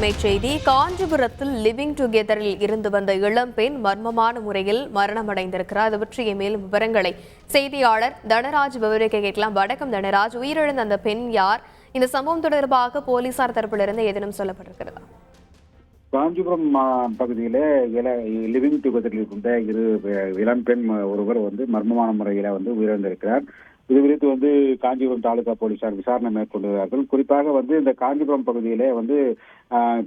அண்மைச் செய்தி. காஞ்சிபுரத்தில் லிவிங் டுகெதரில் இருந்து வந்த இளம்பெண் மர்மமான முறையில் மரணமடைந்திருக்கிறார். அது பற்றிய மேலும் விவரங்களை செய்தியாளர் தனராஜ் விவரிக்க கேட்கலாம். வணக்கம் தனராஜ். உயிரிழந்த அந்த பெண் யார்? இந்த சம்பவம் தொடர்பாக போலீசார் தரப்பிலிருந்து ஏதேனும் சொல்லப்பட்டிருக்கிறதா? காஞ்சிபுரம் பகுதியில லிவிங் டுகெதரில் இருந்த இளம்பெண் ஒருவர் மர்மமான முறையில உயிரிழந்திருக்கிறார். இது குறித்து காஞ்சிபுரம் தாலுகா போலீசார் விசாரணை மேற்கொண்டுள்ளார்கள். குறிப்பாக இந்த காஞ்சிபுரம் பகுதியிலே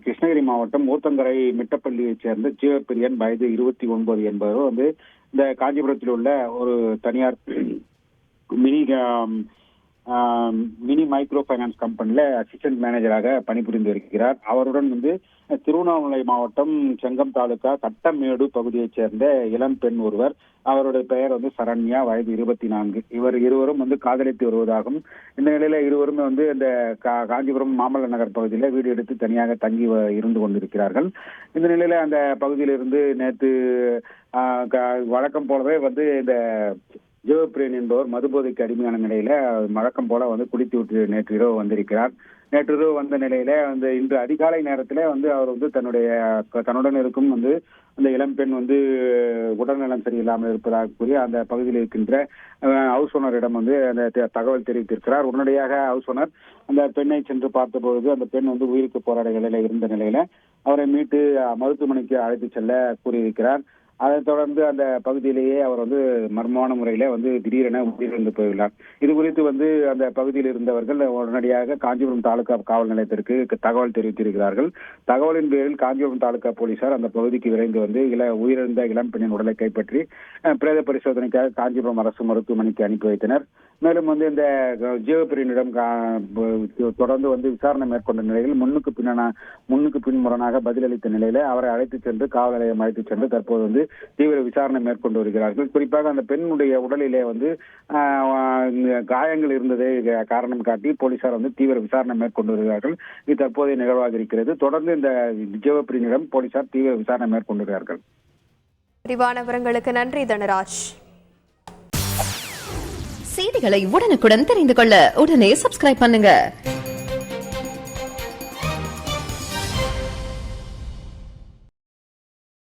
கிருஷ்ணகிரி மாவட்டம் ஊத்தங்கரை மிட்டப்பள்ளியைச் சேர்ந்த ஜீவப்பிரியன் வயது 29 என்பவர் இந்த காஞ்சிபுரத்தில் உள்ள ஒரு தனியார் மினி மைக்ரோ பைனான்ஸ் கம்பெனில அசிஸ்டன்ட் மேனேஜராக பணிபுரிந்து வருகிறார். அவருடன் திருவண்ணாமலை மாவட்டம் செங்கம் தாலுகா கட்டமேடு பகுதியைச் சேர்ந்த இளம் பெண் ஒருவர், அவருடைய பெயர் சரண்யா, வயது 24. இவர் இருவரும் காதலித்து வருவதாகவும், இந்த நிலையில இருவருமே இந்த காஞ்சிபுரம் மாமல்ல நகர் பகுதியில வீடு எடுத்து தனியாக தங்கி இருந்து கொண்டிருக்கிறார்கள். இந்த நிலையில அந்த பகுதியிலிருந்து நேற்று வழக்கம் போலவே இந்த ஜீவப்பிரியன் என்பவர் மதுபோதைக்கு அடிமையான நிலையில வழக்கம் போல குடித்து விட்டு நேற்று இரவு வந்திருக்கிறார். நேற்று இரவு வந்த நிலையில இன்று அதிகாலை நேரத்துல அவர் தன்னுடன் இருக்கும் அந்த இளம்பெண் உடல்நலம் சரியில்லாமல் இருப்பதாக கூறி அந்த பகுதியில் இருக்கின்ற ஹவுஸ் ஓனரிடம் அந்த தகவல் தெரிவித்திருக்கிறார். உடனடியாக ஹவுஸ் ஓனர் அந்த பெண்ணை சென்று பார்த்தபொழுது அந்த பெண் உயிருக்கு போராட நிலையில இருந்த நிலையில அவரை மீட்டு மருத்துவமனைக்கு அழைத்து செல்ல கூறியிருக்கிறார். அதைத் தொடர்ந்து அந்த பகுதியிலேயே அவர் மர்மமான முறையில திடீரென உயிரிழந்து போயுள்ளார். இது குறித்து அந்த பகுதியில் இருந்தவர்கள் உடனடியாக காஞ்சிபுரம் தாலுகா காவல் நிலையத்திற்கு தகவல் தெரிவித்திருக்கிறார்கள். தகவலின் பேரில் காஞ்சிபுரம் தாலுகா போலீசார் அந்த பகுதிக்கு விரைந்து உயிரிழந்த இளம்பெண்ணின் உடலை கைப்பற்றி பிரேத பரிசோதனைக்காக காஞ்சிபுரம் அரசு மருத்துவமனைக்கு அனுப்பி வைத்தனர். மேலும் இந்த ஜீவப்பிரியனிடம் தொடர்ந்து விசாரணை மேற்கொண்ட நிலையில் முன்னுக்கு பின்முரணாக பதிலளித்த நிலையில அவரை அழைத்துச் சென்று காவல் நிலையம் அழைத்துச் சென்று தற்போது தீவிர விசாரணை மேற்கொண்டு வருகிறார்கள். குறிப்பாக அந்த பெண்ணுடைய உடலிலே காயங்கள் இருந்ததை காரணம் காட்டி போலீசார் தீவிர விசாரணை மேற்கொண்டு வருகிறார்கள். இது தற்போதைய நிகழ்வாக இருக்கிறது. தொடர்ந்து இந்த ஜீவப்பிரியனிடம் போலீசார் தீவிர விசாரணை மேற்கொண்டுள்ளார்கள். விரிவான விவரங்களுக்கு நன்றி தனராஜ். செய்திகளை உடனுக்குடன் தெரிந்து கொள்ள உடனே சப்ஸ்கிரைப் பண்ணுங்க.